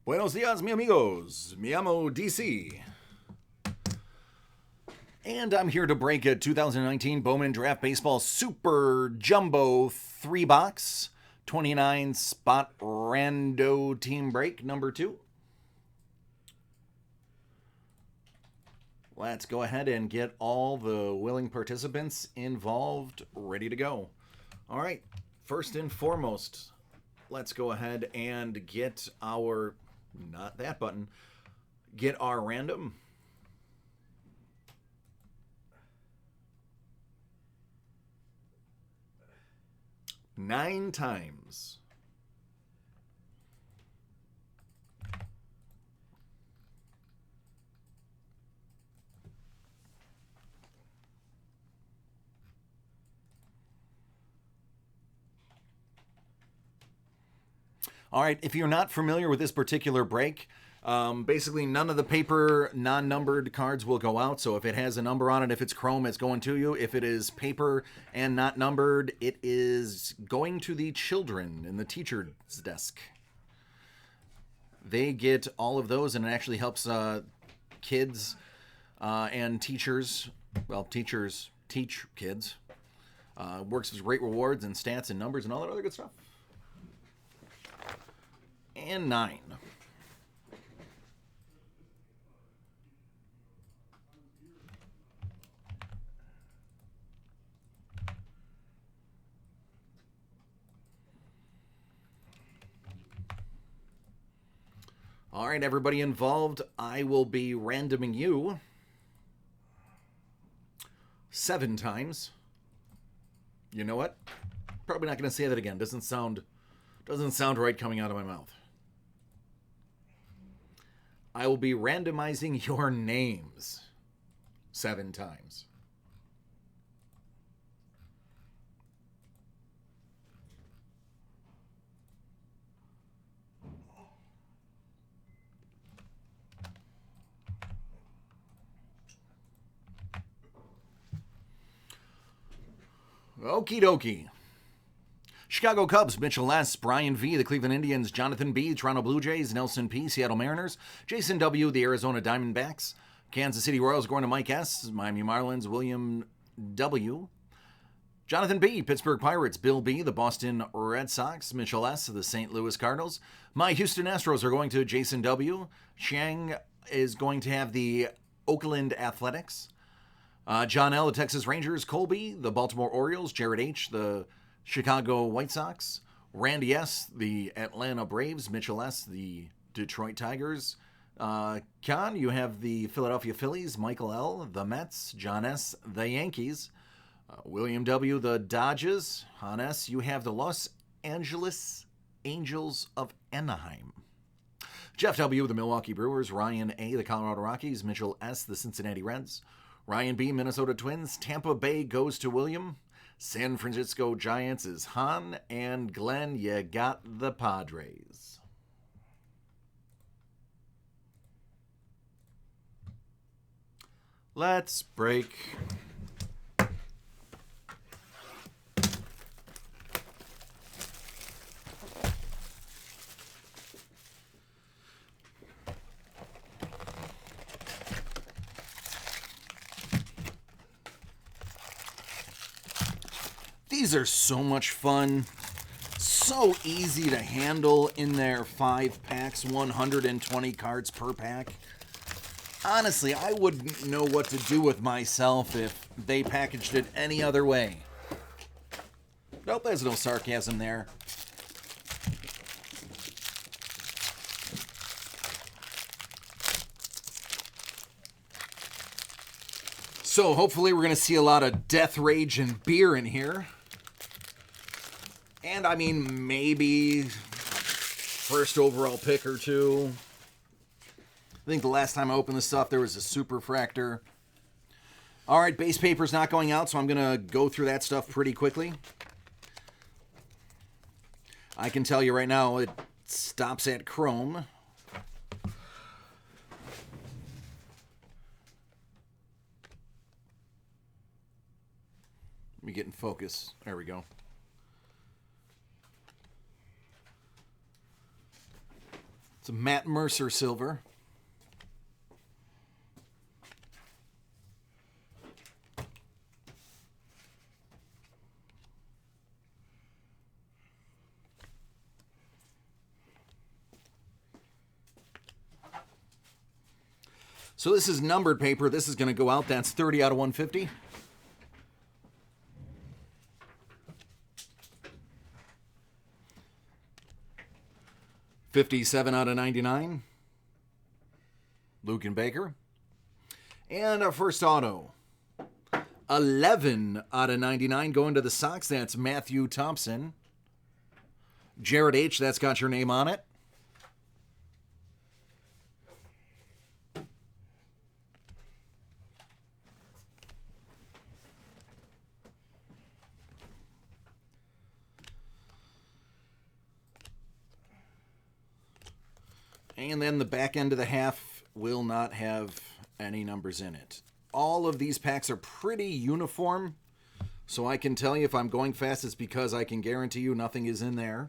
Buenos dias, mi amigos. Mi amo DC. And I'm here to break a 2019 Bowman Draft Baseball Super Jumbo 3-box 29 spot rando team break number 2. Let's go ahead and get all the willing participants involved ready to go. All right, first and foremost, let's go ahead and get our, not that button, get our random. Nine times. All right, if you're not familiar with this particular break, basically none of the paper non-numbered cards will go out. So if it has a number on it, if it's chrome, it's going to you. If it is paper and not numbered, it is going to the children in the teacher's desk. They get all of those, and it actually helps kids and teachers. Well, teachers teach kids. Works with great rewards and stats and numbers and all that other good stuff. And 9. All right, everybody involved, I will be randoming you 7 times. You know what? Probably not going to say that again. Doesn't sound right coming out of my mouth. I will be randomizing your names 7 times. Okie dokie. Chicago Cubs, Mitchell S., Brian V., the Cleveland Indians, Jonathan B., Toronto Blue Jays, Nelson P., Seattle Mariners, Jason W., the Arizona Diamondbacks, Kansas City Royals going to Mike S., Miami Marlins, William W., Jonathan B., Pittsburgh Pirates, Bill B., the Boston Red Sox, Mitchell S., the St. Louis Cardinals, my Houston Astros are going to Jason W., Chang is going to have the Oakland Athletics, John L., the Texas Rangers, Colby, the Baltimore Orioles, Jared H., the Chicago White Sox, Randy S., the Atlanta Braves, Mitchell S., the Detroit Tigers, Con, you have the Philadelphia Phillies, Michael L., the Mets, John S., the Yankees, William W., the Dodgers, Han S., you have the Los Angeles Angels of Anaheim, Jeff W., the Milwaukee Brewers, Ryan A., the Colorado Rockies, Mitchell S., the Cincinnati Reds, Ryan B., Minnesota Twins, Tampa Bay goes to William, San Francisco Giants is Han, and Glenn, you got the Padres. Let's break. These are so much fun, so easy to handle in their 5 packs, 120 cards per pack. Honestly, I wouldn't know what to do with myself if they packaged it any other way. Nope, there's no sarcasm there. So hopefully we're going to see a lot of Death Rage and beer in here. And I mean, maybe first overall pick or 2. I think the last time I opened this stuff, there was a Super Fractor. All right, base paper's not going out, so I'm going to go through that stuff pretty quickly. I can tell you right now, it stops at chrome. Let me get in focus. There we go. It's a Matt Mercer silver. So this is numbered paper. This is going to go out. That's 30 out of 150. $57 out of 99. Luke and Baker. And our first auto. 11 out of 99 going to the Sox. That's Matthew Thompson. Jared H., that's got your name on it. And then the back end of the half will not have any numbers in it. All of these packs are pretty uniform, so I can tell you if I'm going fast, it's because I can guarantee you nothing is in there.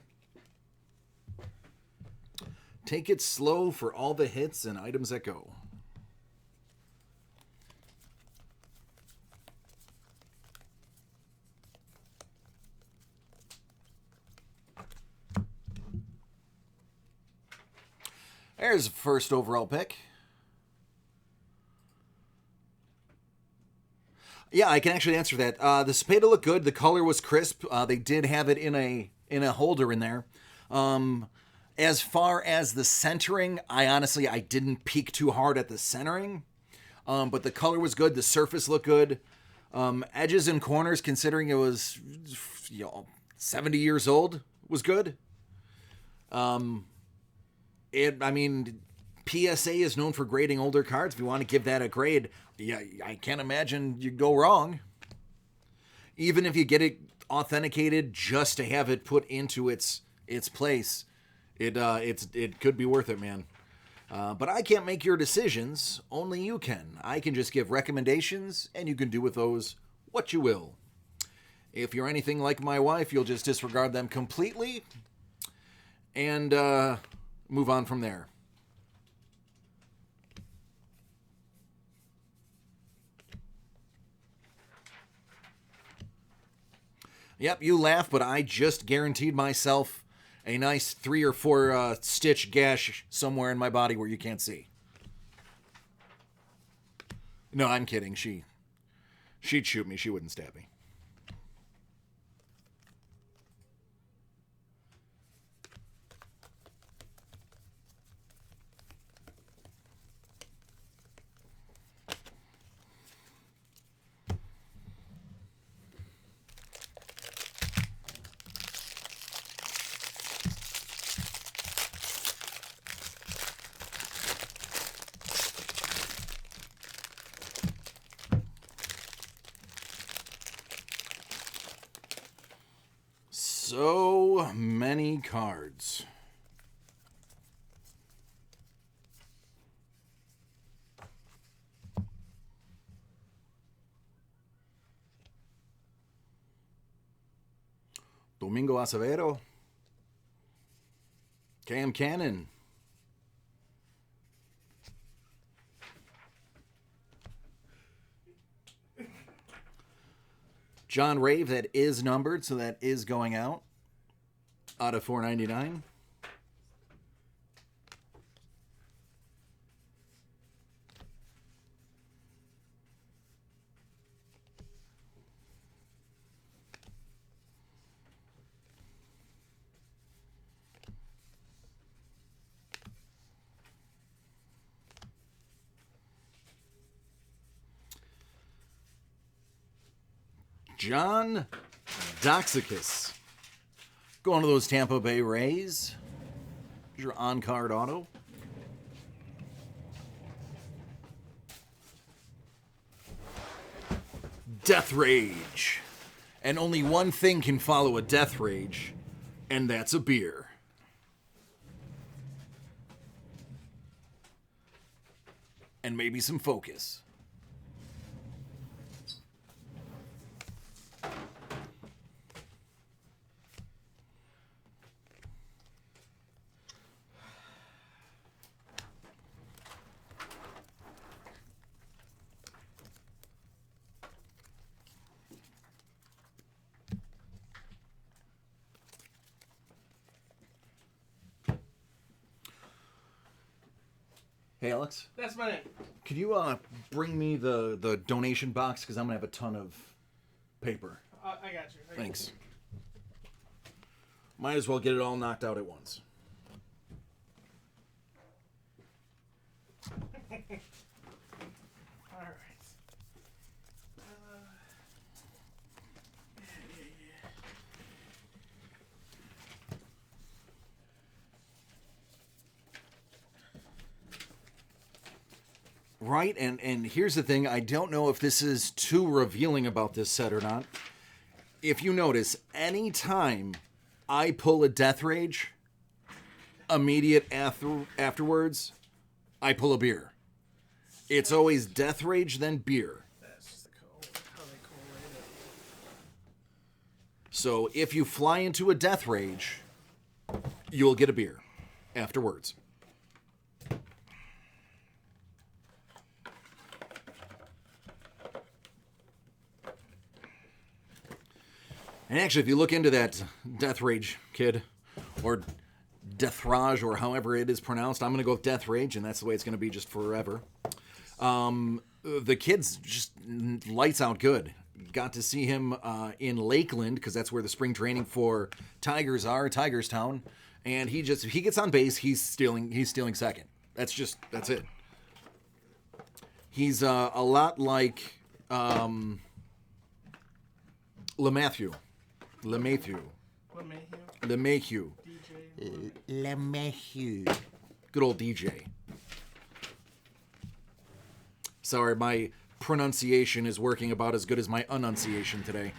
Take it slow for all the hits and items that go. There's the first overall pick. Yeah, I can actually answer that. The Cepeda looked good. The color was crisp. They did have it in a holder in there. As far as the centering, I didn't peek too hard at the centering. But the color was good. The surface looked good. Edges and corners, considering it was 70 years old, was good. PSA is known for grading older cards. If you want to give that a grade, yeah, I can't imagine you'd go wrong. Even if you get it authenticated just to have it put into its place, it could be worth it, man. But I can't make your decisions. Only you can. I can just give recommendations, and you can do with those what you will. If you're anything like my wife, you'll just disregard them completely and move on from there. Yep, you laugh, but I just guaranteed myself a nice 3 or 4 stitch gash somewhere in my body where you can't see. No, I'm kidding. She'd shoot me. She wouldn't stab me. So many cards. Domingo Acevedo. Cam Cannon. John Rave, that is numbered, so that is going out of 499. John Doxicus. Going to those Tampa Bay Rays. Here's your on-card auto. Death Rage. And only one thing can follow a Death Rage, and that's a beer. And maybe some focus. Hey, Alex. That's my name. Could you bring me the donation box? Because I'm going to have a ton of paper. I got you. Thanks. Might as well get it all knocked out at once. All right. Right, and here's the thing. I don't know if this is too revealing about this set or not. If you notice, anytime I pull a Death Rage, immediate afterwards, I pull a beer. It's always Death Rage, then beer. That's just how they correlate it. So if you fly into a Death Rage, you'll get a beer afterwards. And actually, if you look into that Death Rage kid, or Death Rage, or however it is pronounced, I'm going to go with Death Rage, and that's the way it's going to be just forever. The kid's just lights out good. Got to see him in Lakeland, because that's where the spring training for Tigers are, Tigerstown. And he gets on base, he's stealing second. That's it. He's a lot like LeMahieu. Good old DJ. Sorry, my pronunciation is working about as good as my enunciation today.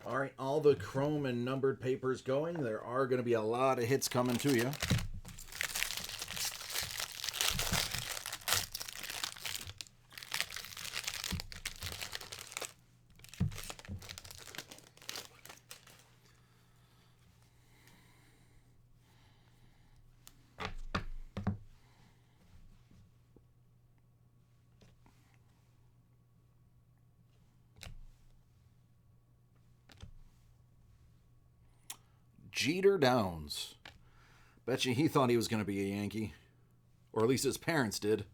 All right, all the chrome and numbered papers going. There are going to be a lot of hits coming to you. Jeter Downs. Bet you he thought he was going to be a Yankee. Or at least his parents did.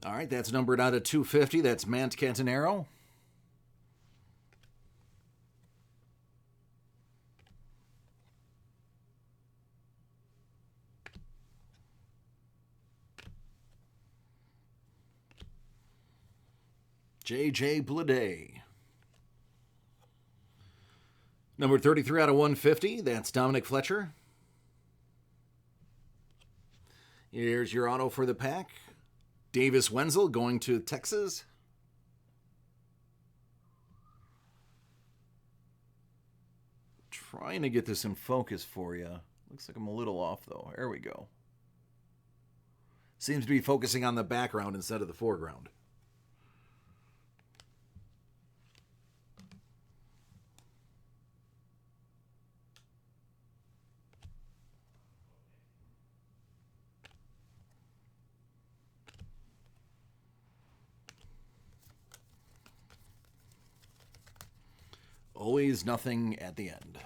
All right, that's numbered out of 250. That's Mant Cantanero. J.J. Bleday. Number 33 out of 150, that's Dominic Fletcher. Here's your auto for the pack. Davis Wenzel going to Texas. Trying to get this in focus for you. Looks like I'm a little off, though. There we go. Seems to be focusing on the background instead of the foreground. Always nothing at the end.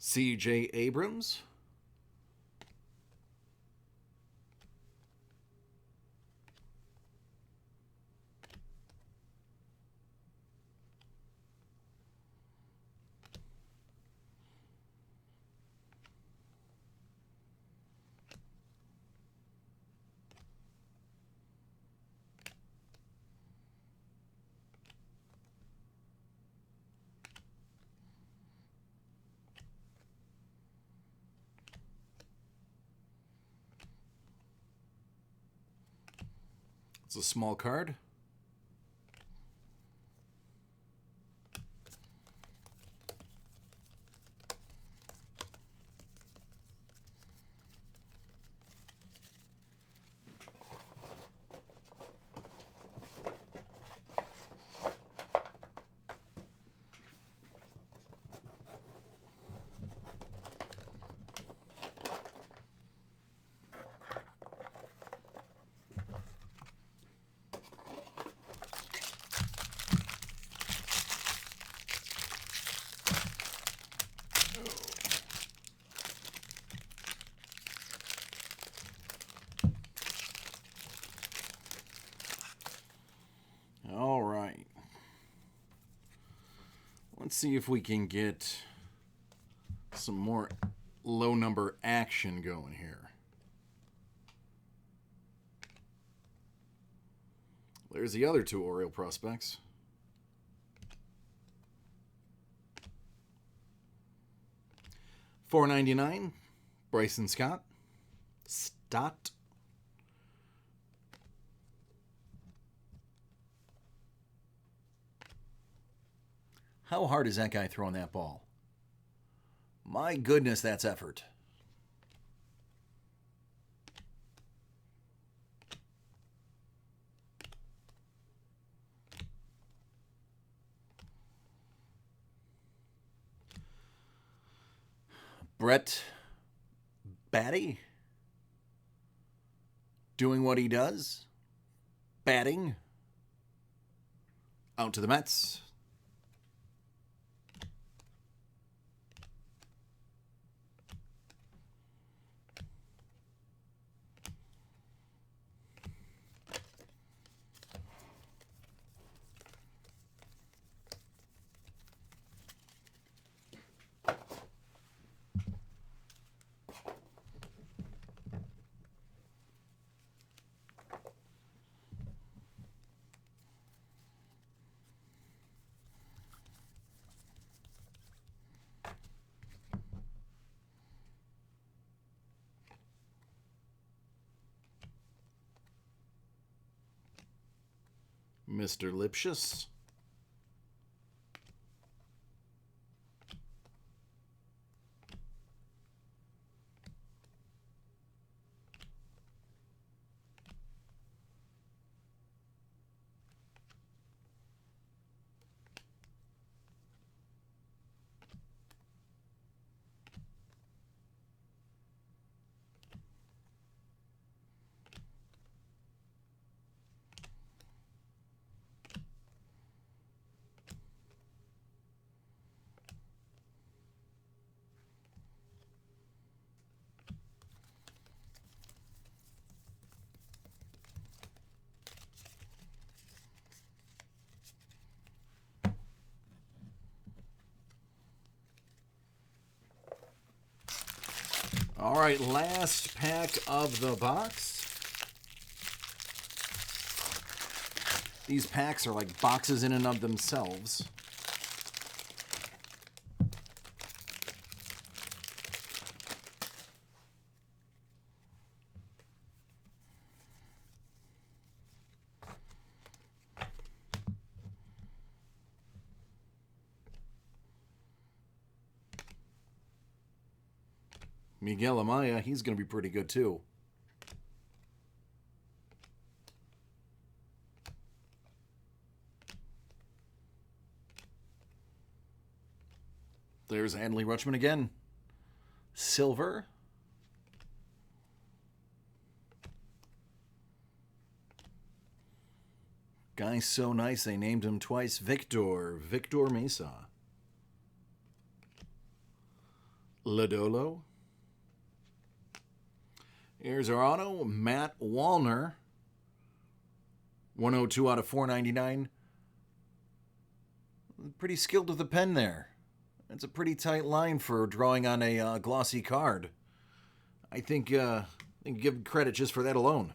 C.J. Abrams. It's a small card. All right. Let's see if we can get some more low number action going here. There's the other two Oriole prospects. $4.99, Bryson Stott. How hard is that guy throwing that ball? My goodness, that's effort. Brett Batty doing what he does. Batting out to the Mets. Mr. Lipschitz. All right, last pack of the box. These packs are like boxes in and of themselves. Miguel Amaya, he's going to be pretty good too. There's Adley Rutschman again. Silver. Guy's so nice they named him twice Victor Mesa. Lodolo. Here's our auto, Matt Wallner. 102 out of 499. Pretty skilled with the pen there. That's a pretty tight line for drawing on a glossy card. I think give credit just for that alone.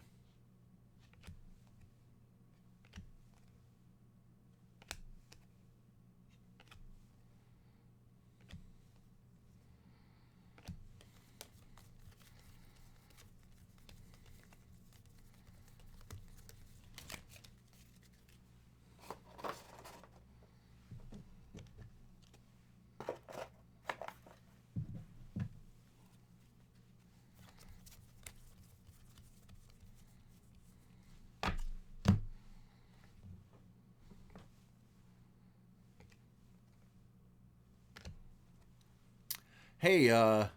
Hey, know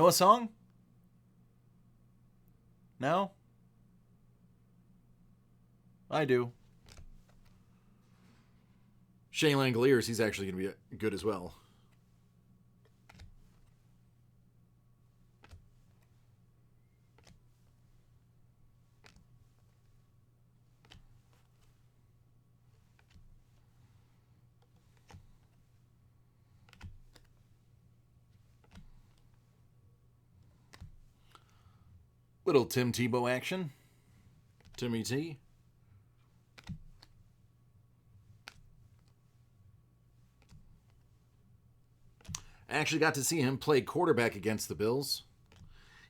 a song? No? I do. Shane Langoliers, he's actually going to be good as well. Little Tim Tebow action. Timmy T. I actually got to see him play quarterback against the Bills.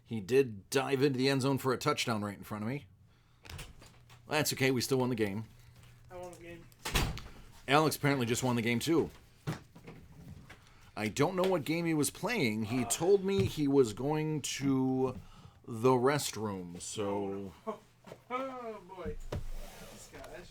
He did dive into the end zone for a touchdown right in front of me. That's okay, we still won the game. I won the game. Alex apparently just won the game too. I don't know what game he was playing. He told me he was going to the restroom, so... Oh boy. Scotch.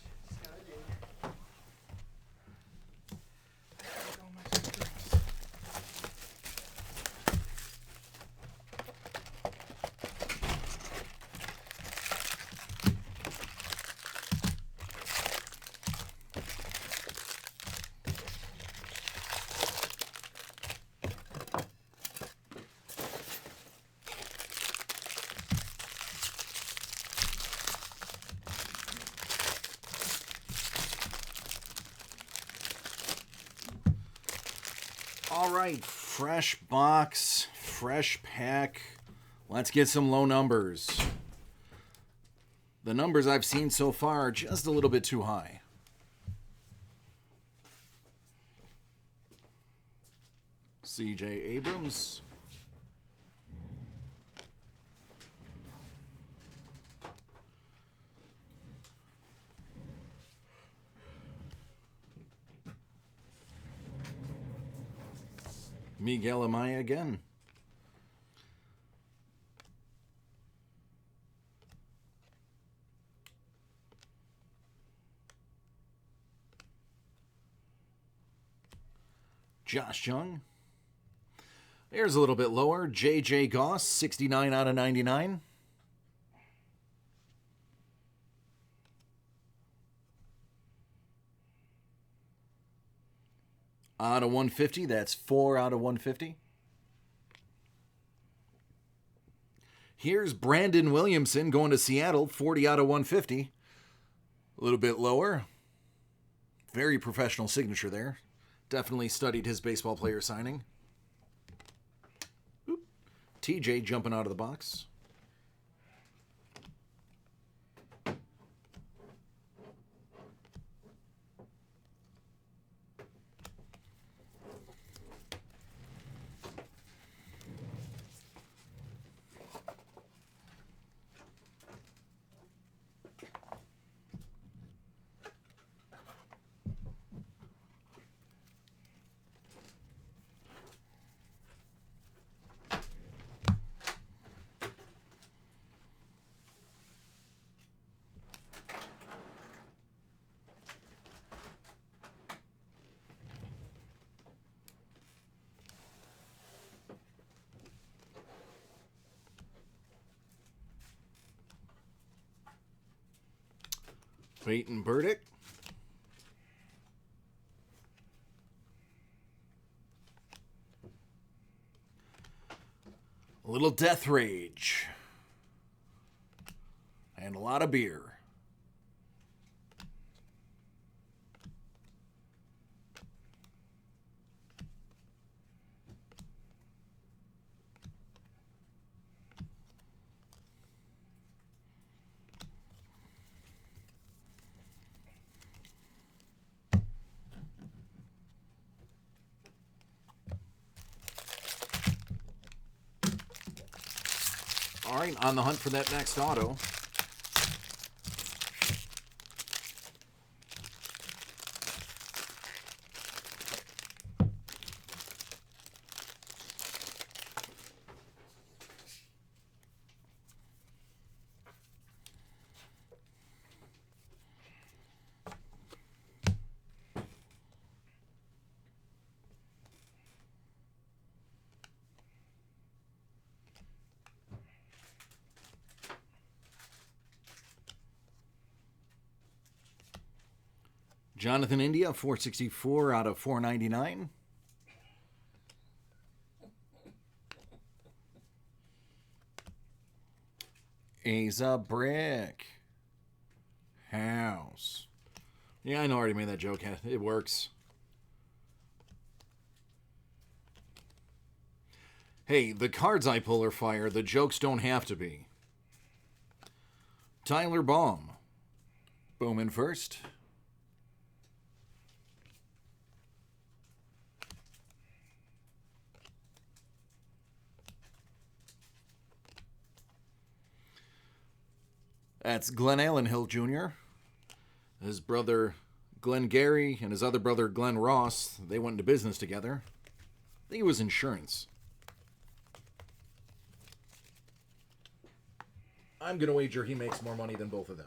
All right, fresh box, fresh pack. Let's get some low numbers. The numbers I've seen so far are just a little bit too high. C.J. Abrams. Miguel Amaya again. Josh Young. There's a little bit lower. J.J. Goss, 69 out of 99. Out of 150, that's 4 out of 150. Here's Brandon Williamson going to Seattle, 40 out of 150. A little bit lower. Very professional signature there. Definitely studied his baseball player signing. Oop. TJ jumping out of the box. Peyton Burdick. A little death rage. And a lot of beer. All right, on the hunt for that next auto. Jonathan India, 464 out of 499. Asa Brick. House. Yeah, I know I already made that joke. It works. Hey, the cards I pull are fire. The jokes don't have to be. Tyler Baum. Bowman first. That's Glenn Allenhill Jr. His brother Glenn Gary and his other brother Glenn Ross, they went into business together. I think it was insurance. I'm going to wager he makes more money than both of them.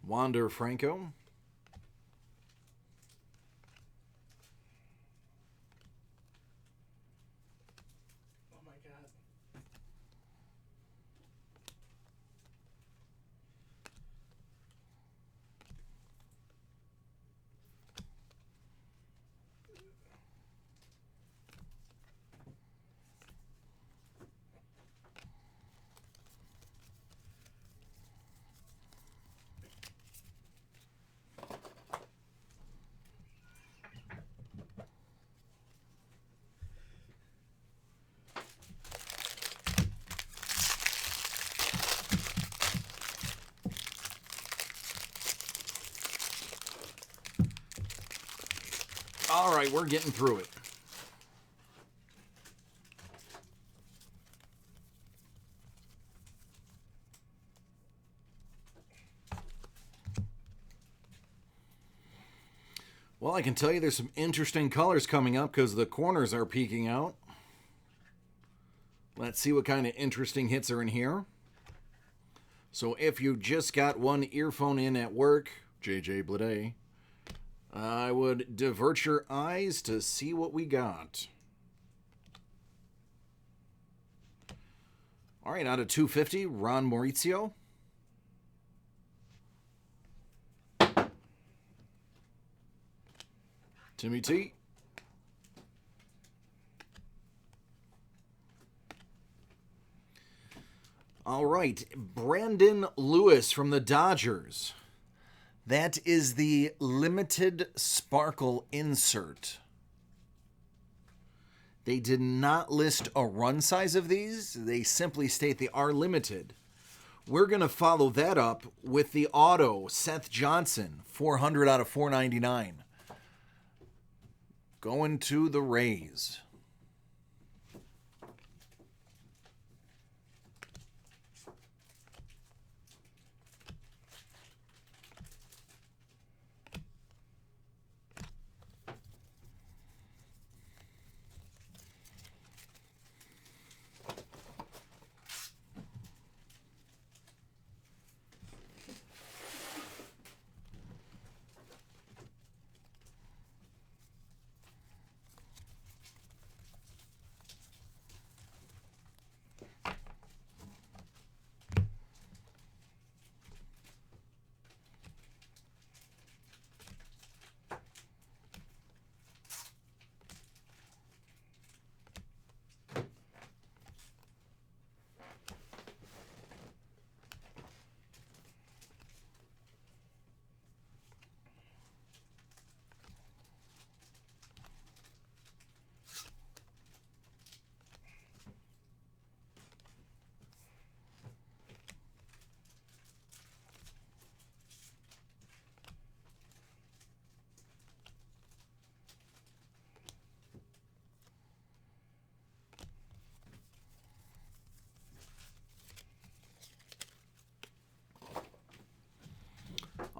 Wander Franco. Oh my god. All right, we're getting through it. Well, I can tell you there's some interesting colors coming up because the corners are peeking out. Let's see what kind of interesting hits are in here. So if you just got one earphone in at work, JJ Blade, I would divert your eyes to see what we got. All right, out of 250, Ron Maurizio. Timmy T. All right, Brandon Lewis from the Dodgers. That is the limited sparkle insert. They did not list a run size of these. They simply state they are limited. We're going to follow that up with the auto, Seth Johnson, 400 out of 499. Going to the Rays.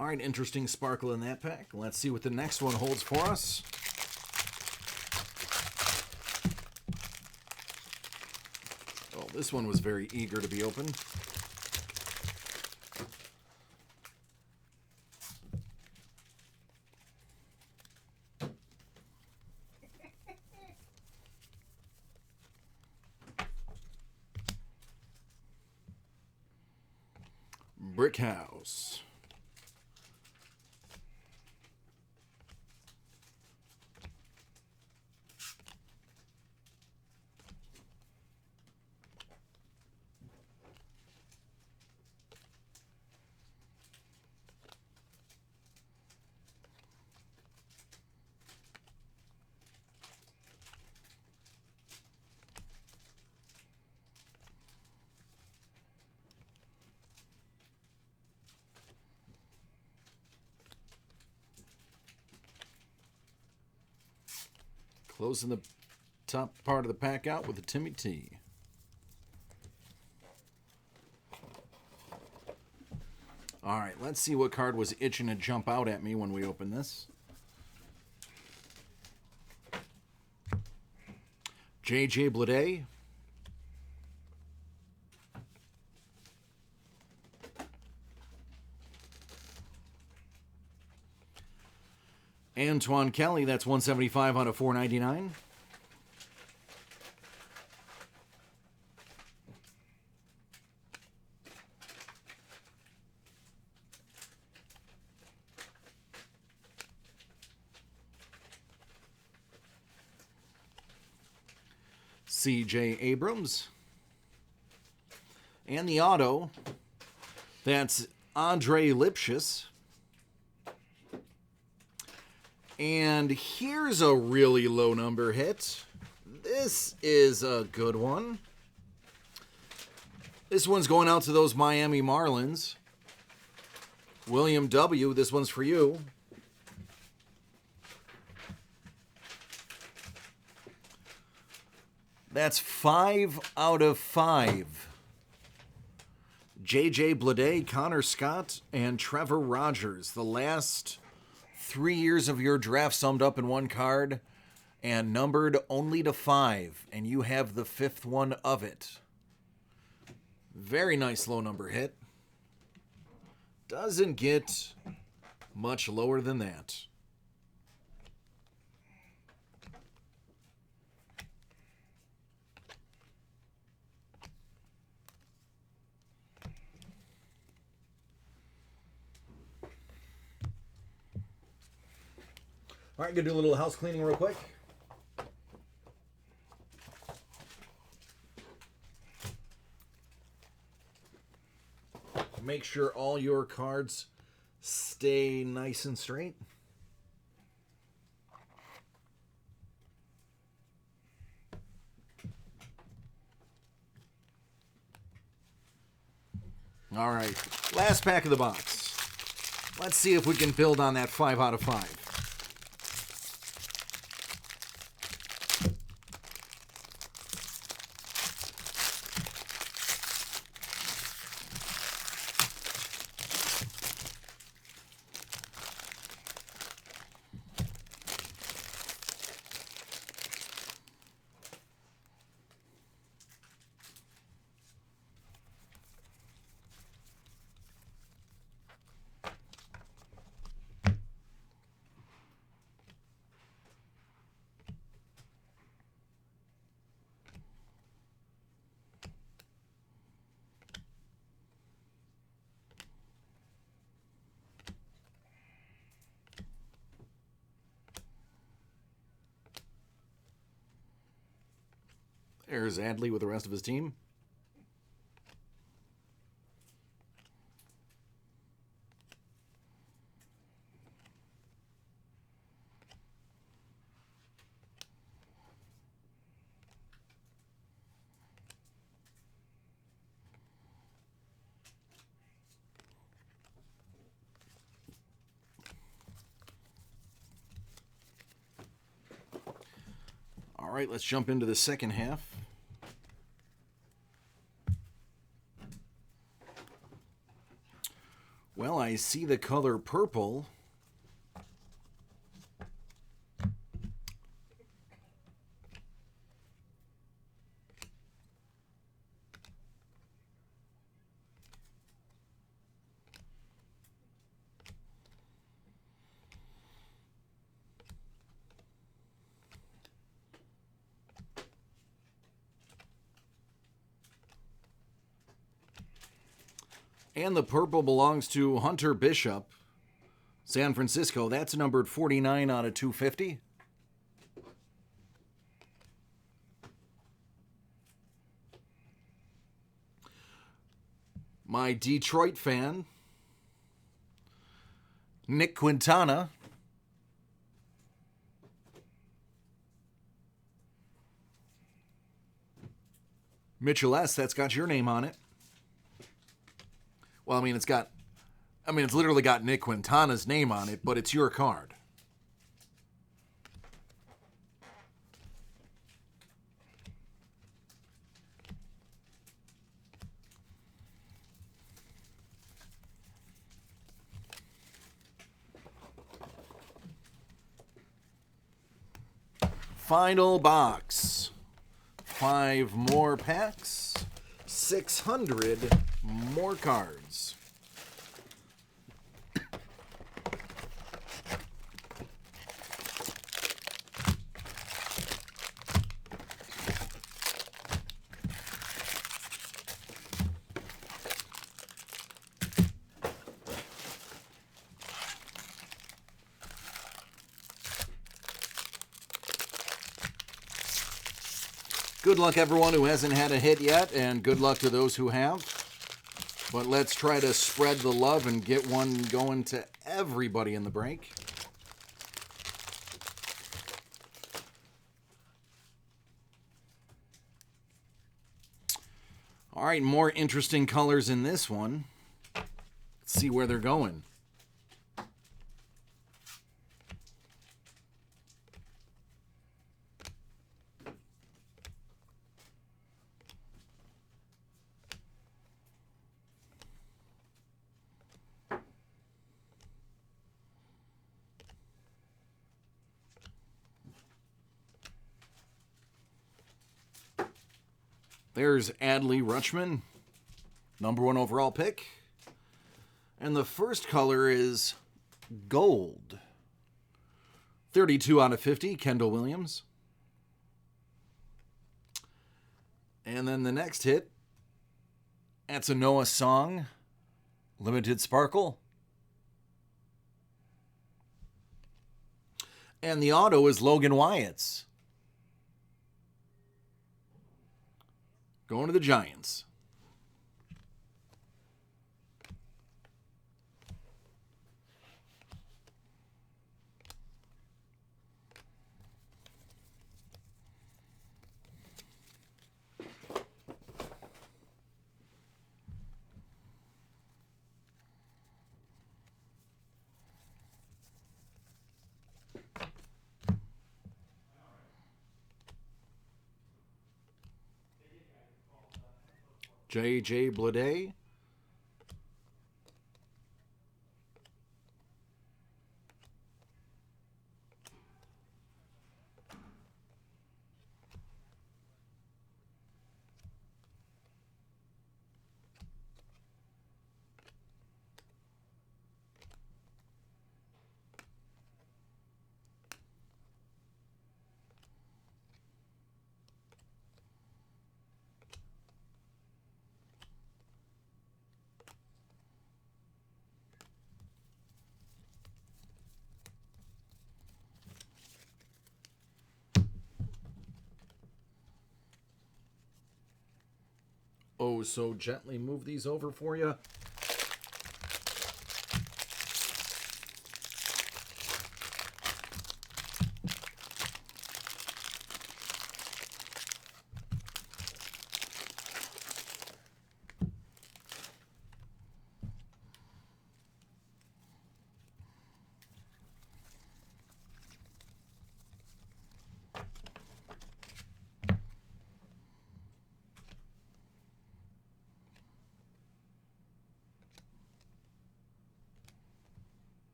All right, interesting sparkle in that pack. Let's see what the next one holds for us. Oh, this one was very eager to be opened. Brick House. Closing the top part of the pack out with a Timmy T. All right, let's see what card was itching to jump out at me when we open this. J.J. Bleday. Antoine Kelly, that's 175 out of 499. C.J. Abrams. And the auto, that's Andre Lipschitz. And here's a really low number hit. This is a good one. This one's going out to those Miami Marlins. William W., this one's for you. That's 5 out of 5. J.J. Bleday, Connor Scott, and Trevor Rogers. The last 3 years of your draft summed up in one card and numbered only to 5, and you have the 5th one of it. Very nice low number hit. Doesn't get much lower than that. All right, gonna do a little house cleaning real quick. Make sure all your cards stay nice and straight. All right, last pack of the box. Let's see if we can build on that 5 out of 5. There's Adley with the rest of his team. All right, let's jump into the second half. Well, I I see the color purple. And the purple belongs to Hunter Bishop, San Francisco. That's numbered 49 out of 250. My Detroit fan, Nick Quintana. Mitchell S., that's got your name on it. Well, I mean, it's literally got Nick Quintana's name on it, but it's your card. Final box. 5 more packs. 600 more cards. Good luck, everyone who hasn't had a hit yet, and good luck to those who have. But let's try to spread the love and get one going to everybody in the break. All right, more interesting colors in this one. Let's see where they're going. There's Adley Rutschman, #1 overall pick. And the first color is gold. 32 out of 50, Kendall Williams. And then the next hit, that's a Noah Song, Limited Sparkle. And the auto is Logan Wyatt's. Going to the Giants. J.J. Bleday. Oh, so gently move these over for you.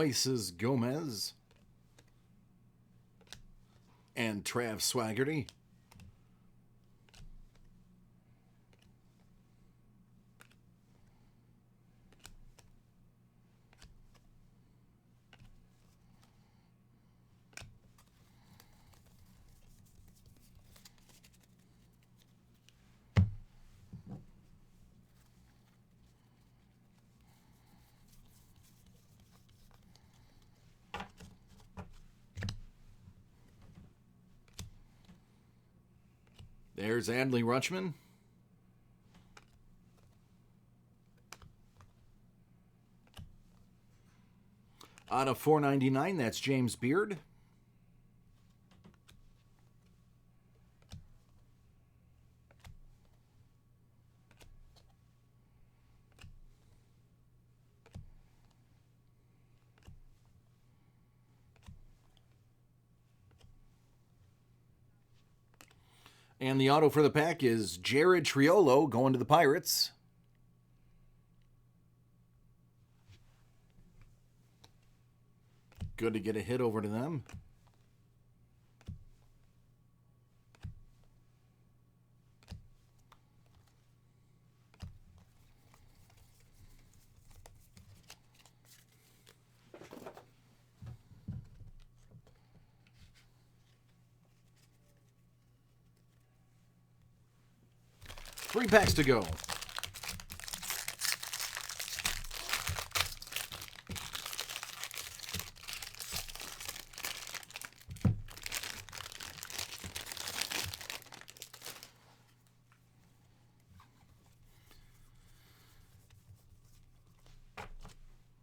Moises Gomez. And Trav Swaggerty. There's Adley Rutschman. Out of 499, that's James Beard. And the auto for the pack is Jared Triolo going to the Pirates. Good to get a hit over to them. Three packs to go.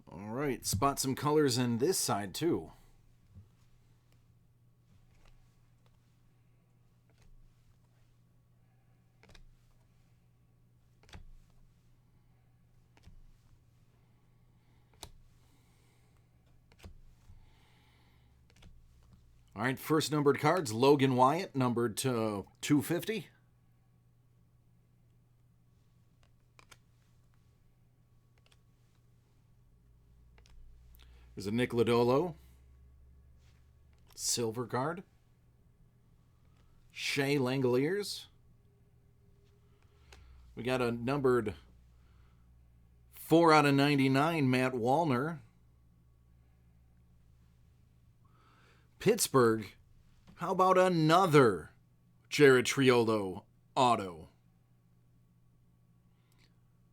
All right, spot some colors in this side too. All right, first numbered cards, Logan Wyatt, numbered to 250. There's a Nick Lodolo, silver card. Shea Langoliers. We got a numbered 4 out of 99, Matt Wallner. Pittsburgh, how about another Jared Triolo auto?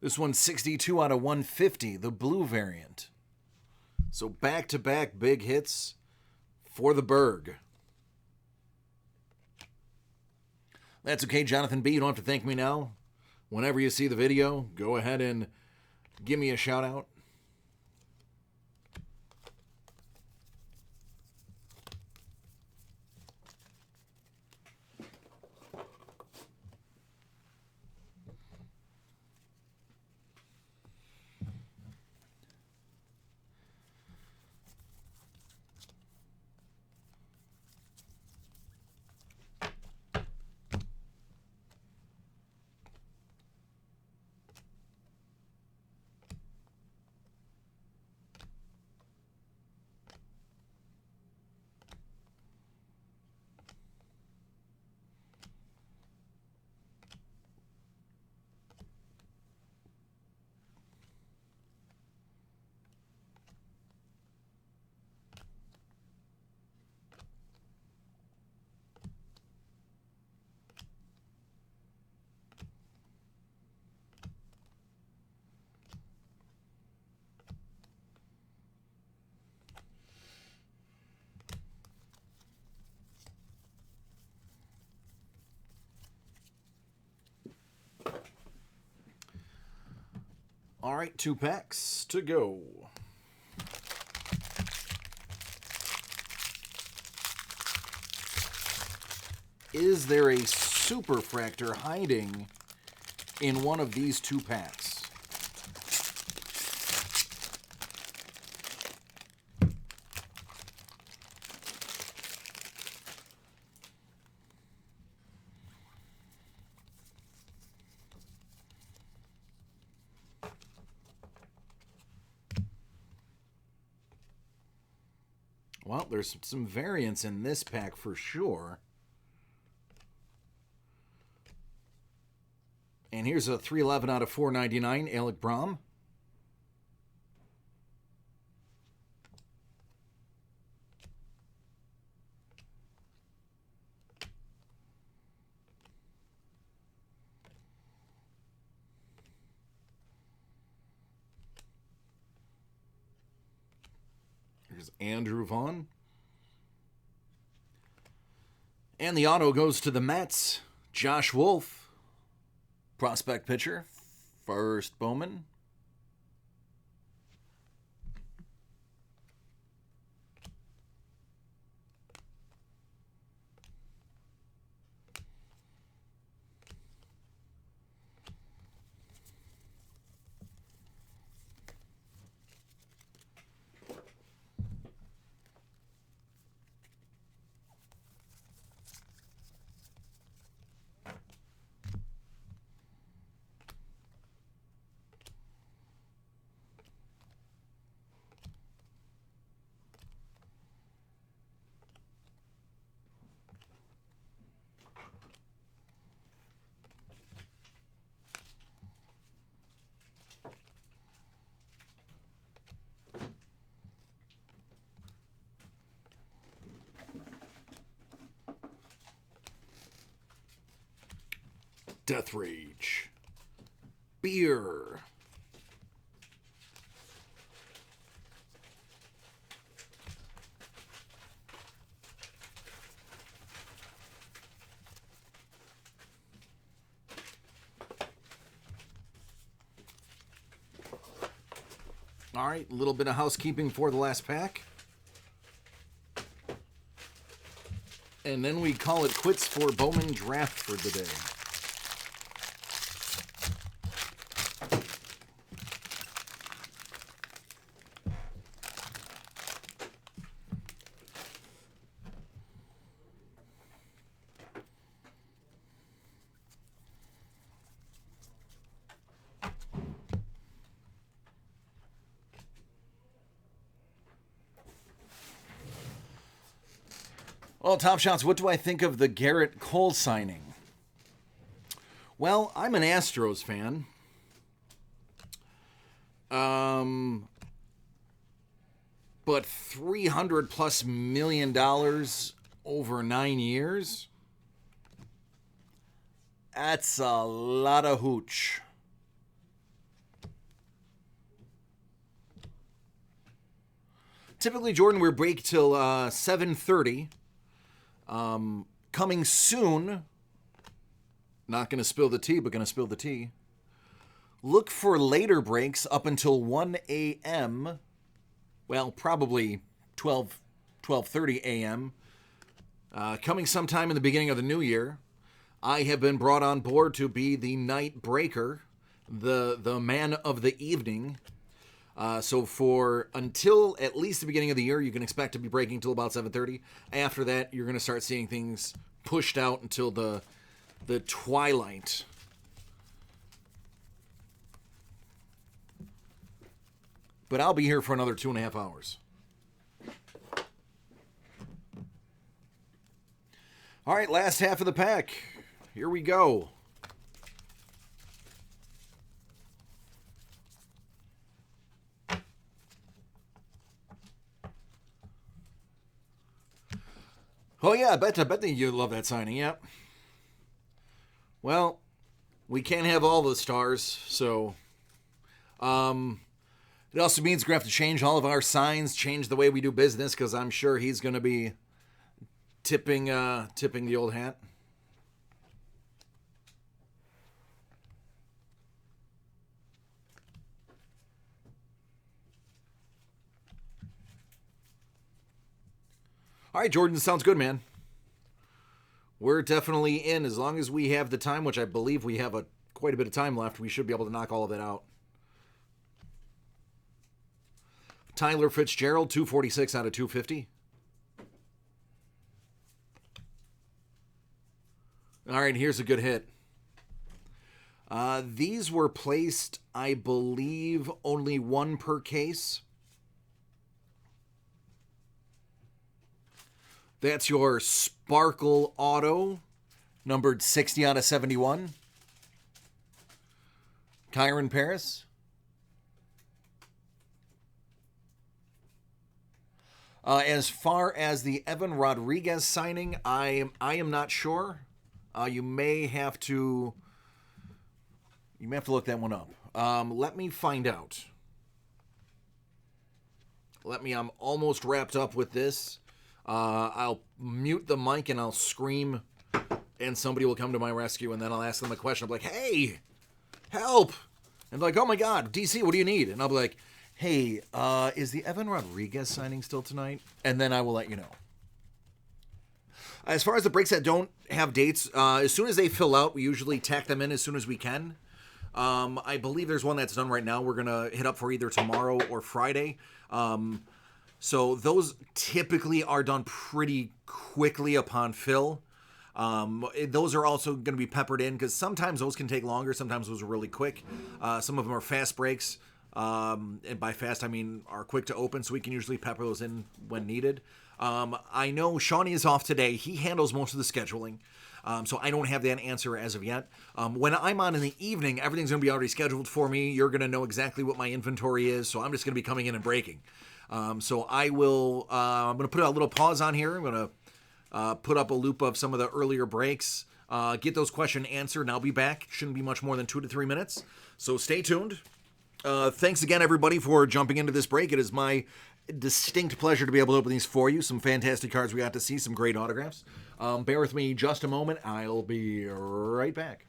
This one's 62 out of 150, the blue variant. So back-to-back big hits for the Berg. That's okay, Jonathan B. You don't have to thank me now. Whenever you see the video, go ahead and give me a shout out. All right, 2 packs to go. Is there a superfractor hiding in one of these 2 packs? Well, there's some variance in this pack for sure. And here's a 311 out of 499, Alec Brom. Here's Andrew Vaughn. And the auto goes to the Mets. Josh Wolf, prospect pitcher, first Bowman. Death Rage. Beer. All right, a little bit of housekeeping for the last pack. And then we call it quits for Bowman Draft for the day. Well, Top Shots, what do I think of the Garrett Cole signing? Well, I'm an Astros fan. But $300+ million over 9 years? That's a lot of hooch. Typically, Jordan, we break till 7:30. Coming soon, not going to spill the tea, but going to spill the tea. Look for later breaks up until 1 a.m. Well, probably 12:30 a.m. Coming sometime in the beginning of the new year. I have been brought on board to be the night breaker, the man of the evening. So for until at least the beginning of the year, you can expect to be breaking till about 7:30. After that, you're going to start seeing things pushed out until the twilight. But I'll be here for another 2.5 hours. All right, last half of the pack. Here we go. Oh yeah, I bet that you love that signing. Yep. Well, we can't have all the stars, so it also means we're going to have to change all of our signs, change the way we do business, because I'm sure he's going to be tipping the old hat. All right, Jordan, sounds good, man. We're definitely in. As long as we have the time, which I believe we have quite a bit of time left, we should be able to knock all of that out. Tyler Fitzgerald, 246 out of 250. All right, here's a good hit. These were placed, I believe, only one per case. That's your Sparkle Auto, numbered 60 out of 71. Kyron Paris. As far as the Evan Rodriguez signing, I am not sure. You may have to look that one up. Let me find out. I'm almost wrapped up with this. I'll mute the mic and I'll scream, and somebody will come to my rescue, and then I'll ask them a question. I'll be like, hey, help. And they're like, oh my God, DC, what do you need? And I'll be like, hey, is the Evan Rodriguez signing still tonight? And then I will let you know. As far as the breaks that don't have dates, as soon as they fill out, we usually tack them in as soon as we can. I believe there's one that's done right now. We're going to hit up for either tomorrow or Friday. So those typically are done pretty quickly upon fill. Those are also going to be peppered in because sometimes those can take longer. Sometimes those are really quick. Some of them are fast breaks. And by fast, I mean are quick to open, so we can usually pepper those in when needed. I know Shawnee is off today. He handles most of the scheduling. So I don't have that answer as of yet. When I'm on in the evening, everything's going to be already scheduled for me. You're going to know exactly what my inventory is, so I'm just going to be coming in and breaking. So I will, I'm going to put a little pause on here. I'm going to put up a loop of some of the earlier breaks, get those questions answered, and I'll be back. Shouldn't be much more than 2 to 3 minutes. So stay tuned. Thanks again, everybody, for jumping into this break. It is my distinct pleasure to be able to open these for you. Some fantastic cards we got to see, some great autographs. Bear with me just a moment. I'll be right back.